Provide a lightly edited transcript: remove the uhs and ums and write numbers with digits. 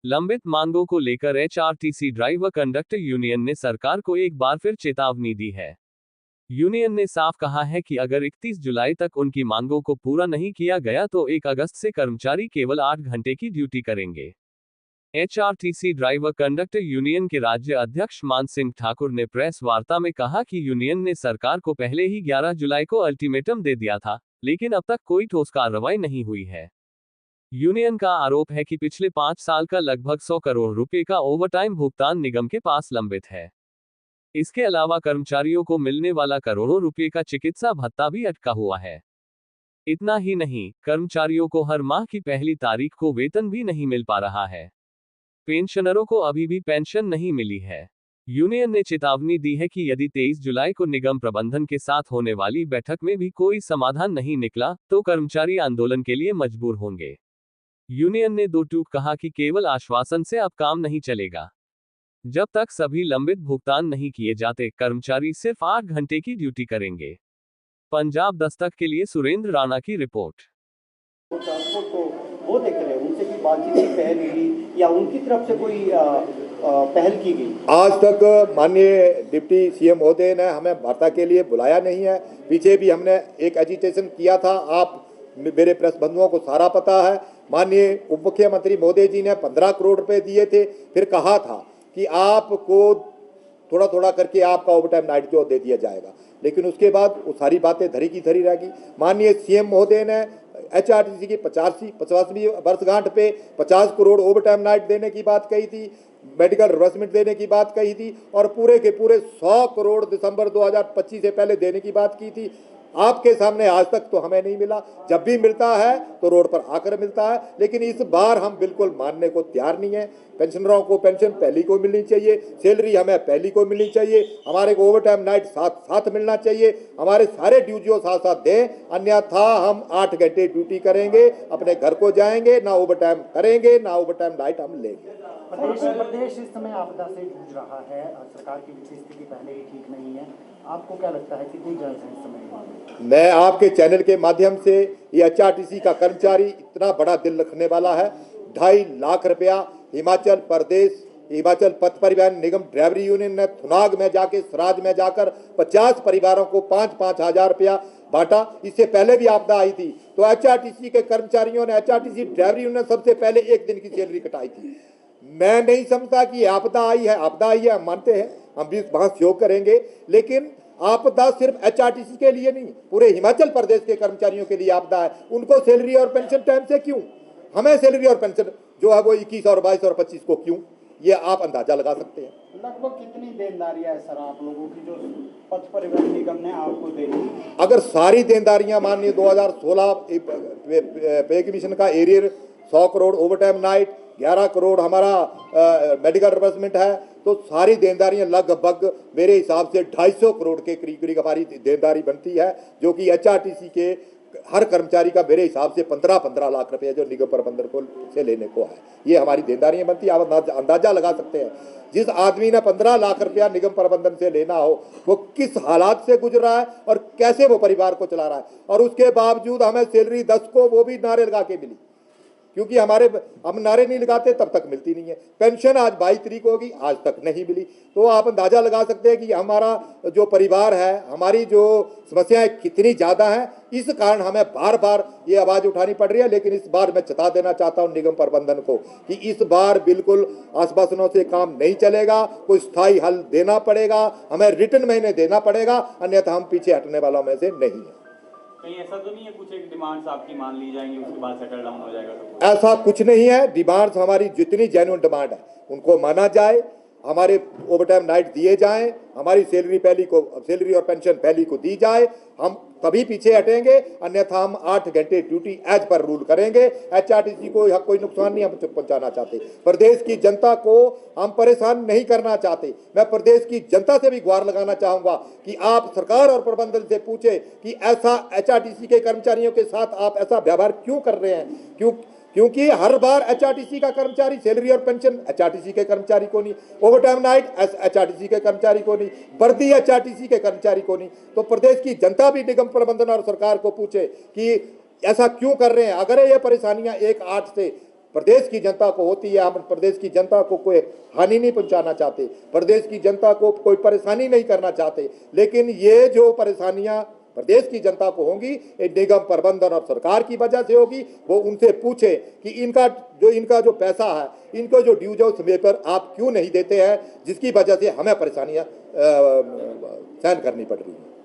लंबित मांगों को लेकर एचआरटीसी ड्राइवर कंडक्टर यूनियन ने सरकार को एक बार फिर चेतावनी दी है। यूनियन ने साफ कहा है कि अगर 31 जुलाई तक उनकी मांगों को पूरा नहीं किया गया तो 1 अगस्त से कर्मचारी केवल 8 घंटे की ड्यूटी करेंगे। एचआरटीसी ड्राइवर कंडक्टर यूनियन के राज्य अध्यक्ष मान सिंह ठाकुर ने प्रेस वार्ता में कहा कि यूनियन ने सरकार को पहले ही 11 जुलाई को अल्टीमेटम दे दिया था, लेकिन अब तक कोई ठोस कार्रवाई नहीं हुई है। यूनियन का आरोप है कि पिछले 5 साल का लगभग 100 करोड़ रुपए का ओवरटाइम भुगतान निगम के पास लंबित है। इसके अलावा कर्मचारियों को मिलने वाला करोड़ों रुपए का चिकित्सा भत्ता भी अटका हुआ है। इतना ही नहीं, कर्मचारियों को हर माह की पहली तारीख को वेतन भी नहीं मिल पा रहा है। पेंशनरों को अभी भी पेंशन नहीं मिली है। यूनियन ने चेतावनी दी है कि यदि 23 जुलाई को निगम प्रबंधन के साथ होने वाली बैठक में भी कोई समाधान नहीं निकला तो कर्मचारी आंदोलन के लिए मजबूर होंगे। यूनियन ने दो टूक कहा कि केवल आश्वासन से अब काम नहीं चलेगा। जब तक सभी लंबित भुगतान नहीं किए जाते, कर्मचारी सिर्फ 8 घंटे की ड्यूटी करेंगे। पंजाब दस्तक के लिए सुरेंद्र राणा की रिपोर्ट। ट्रांसपोर्ट को वो देख रहे हैं, उनसे की बातचीत की पहल हुई या उनकी तरफ से कोई पहल की गई? आज तक माननीय डिप्टी सीएम महोदय ने हमें वार्ता के लिए बुलाया नहीं है। पीछे भी हमने एक एजिटेशन किया था, आप मेरे प्रेस बंधुओं को सारा पता है। माननीय उप मुख्यमंत्री महोदय जी ने 15 करोड़ रुपए दिए थे, फिर कहा था कि आपको थोड़ा थोड़ा करके आपका ओवरटाइम नाइट जो दे दिया जाएगा, लेकिन उसके बाद वो सारी बातें धरी की धरी रह गई। माननीय सीएम महोदय ने एचआरटीसी की 50वीं वर्षगांठ पे 50 करोड़ ओवरटाइम नाइट देने की बात कही थी, मेडिकल रिवर्समेंट देने की बात कही थी और पूरे के पूरे 100 करोड़ दिसंबर 2025 से पहले देने की बात की थी। आपके सामने आज तक तो हमें नहीं मिला। जब भी मिलता है तो रोड पर आकर मिलता है, लेकिन इस बार हम बिल्कुल मानने को तैयार नहीं है। पेंशनरों को पेंशन पहली को मिलनी चाहिए, सैलरी हमें पहली को मिलनी चाहिए, हमारे को ओवरटाइम नाइट साथ साथ मिलना चाहिए, हमारे सारे ड्यूटियों साथ साथ दें, अन्यथा हम 8 घंटे ड्यूटी करेंगे, अपने घर को जाएंगे, ना ओवरटाइम करेंगे ना ओवरटाइम नाइट हम लेंगे। प्रदेश इस समय आपदा से जूझ रहा है, सरकार की वित्तीय स्थिति पहले ही ठीक नहीं है, आपको क्या लगता है कितनी जायज है इस समय? मैं आपके चैनल के माध्यम से ये एचआरटीसी का कर्मचारी इतना बड़ा दिल रखने वाला है, 2.5 लाख रुपया हिमाचल प्रदेश हिमाचल पथ परिवहन निगम ड्राइवरी यूनियन ने थुनाग में जाके सराज में जाकर 50 परिवारों को 5-5 हजार रुपया बांटा। इससे पहले भी आपदा आई थी तो एचआरटीसी के कर्मचारियों ने एचआरटीसी ड्राइवरी यूनियन ने सबसे पहले 1 दिन की सैलरी कटाई थी। मैं नहीं समझता कि आपदा आई है, हम मानते हैं, हम भी वहां सहयोग करेंगे, लेकिन आपदा सिर्फ एचआरटीसी के लिए नहीं, पूरे हिमाचल प्रदेश के कर्मचारियों के लिए आपदा है। उनको सैलरी और पेंशन टाइम से क्यों, हमें सैलरी और पेंशन जो है वो 21 और 22 और 25 को क्यों, ये आप अंदाजा लगा सकते हैं। लगभग कितनी देनदारियां है सर आप लोगों की जो पथ परिवहन निगम ने आपको देनी? अगर सारी देनदारियां मानिए 2016 पे कमीशन का arrear 100 crore overtime night, 11 crore हमारा मेडिकल रिवर्समेंट है, तो सारी देनदारियां लगभग मेरे हिसाब से 250 करोड़ के करीब हमारी देनदारी बनती है, जो कि एचआरटीसी के हर कर्मचारी का मेरे हिसाब से 15-15 लाख रुपए जो निगम प्रबंधन को से लेने को है, ये हमारी देनदारियां बनती है। आप अंदाजा लगा सकते हैं जिस आदमी ने 15 लाख रुपया निगम प्रबंधन से लेना हो वो किस हालात से गुजर रहा है और कैसे वो परिवार को चला रहा है, और उसके बावजूद हमें सैलरी 10 को वो भी नारे लगा के मिली, क्योंकि हम नारे नहीं लगाते तब तक मिलती नहीं है। पेंशन आज 22 तारीख होगी, आज तक नहीं मिली। तो आप अंदाजा लगा सकते हैं कि हमारा जो परिवार है, हमारी जो समस्याएं कितनी ज़्यादा हैं। इस कारण हमें बार बार ये आवाज़ उठानी पड़ रही है, लेकिन इस बार मैं चेता देना चाहता हूँ निगम प्रबंधन को कि इस बार बिल्कुल आश्वासनों से काम नहीं चलेगा, कोई स्थायी हल देना पड़ेगा, हमें रिटर्न महीने देना पड़ेगा, अन्यथा हम पीछे हटने वालों में से नहीं है। कहीं ऐसा तो नहीं है कुछ एक डिमांड्स आपकी मान ली जाएंगी उसके बाद सेटल डाउन हो जाएगा तो? ऐसा कुछ नहीं है। डिमांड्स हमारी जितनी जेन्युइन डिमांड है उनको माना जाए, हमारे ओवरटाइम नाइट दिए जाएं, हमारी सैलरी और पेंशन पहली को दी जाए, हम तभी पीछे हटेंगे, अन्यथा हम 8 घंटे ड्यूटी एज पर रूल करेंगे। एचआरटीसी को कोई नुकसान नहीं हम पहुंचाना चाहते, प्रदेश की जनता को हम परेशान नहीं करना चाहते। मैं प्रदेश की जनता से भी गुहार लगाना चाहूंगा कि आप सरकार और प्रबंधन से पूछे कि ऐसा एचआरटीसी के कर्मचारियों के साथ आप ऐसा व्यवहार क्यों कर रहे हैं, क्योंकि हर बार एचआरटीसी का कर्मचारी सैलरी और पेंशन एचआरटीसी के कर्मचारी को नहीं, ओवरटाइम नाइट एचआरटीसी के कर्मचारी को नहीं, वर्दी एचआरटीसी के कर्मचारी को नहीं। तो प्रदेश की जनता भी निगम प्रबंधन और सरकार को पूछे कि ऐसा क्यों कर रहे हैं। अगर ये परेशानियां 1/8 से प्रदेश की जनता को होती है। हम प्रदेश की जनता को कोई हानि नहीं पहुंचाना चाहते, प्रदेश की जनता को कोई परेशानी नहीं करना चाहते, लेकिन ये जो परेशानियां प्रदेश की जनता को होंगी ये निगम प्रबंधन और सरकार की वजह से होगी। वो उनसे पूछे कि इनका जो पैसा है, इनको जो ड्यूज है समय पर आप क्यों नहीं देते हैं, जिसकी वजह से हमें परेशानियां सहन करनी पड़ रही हैं।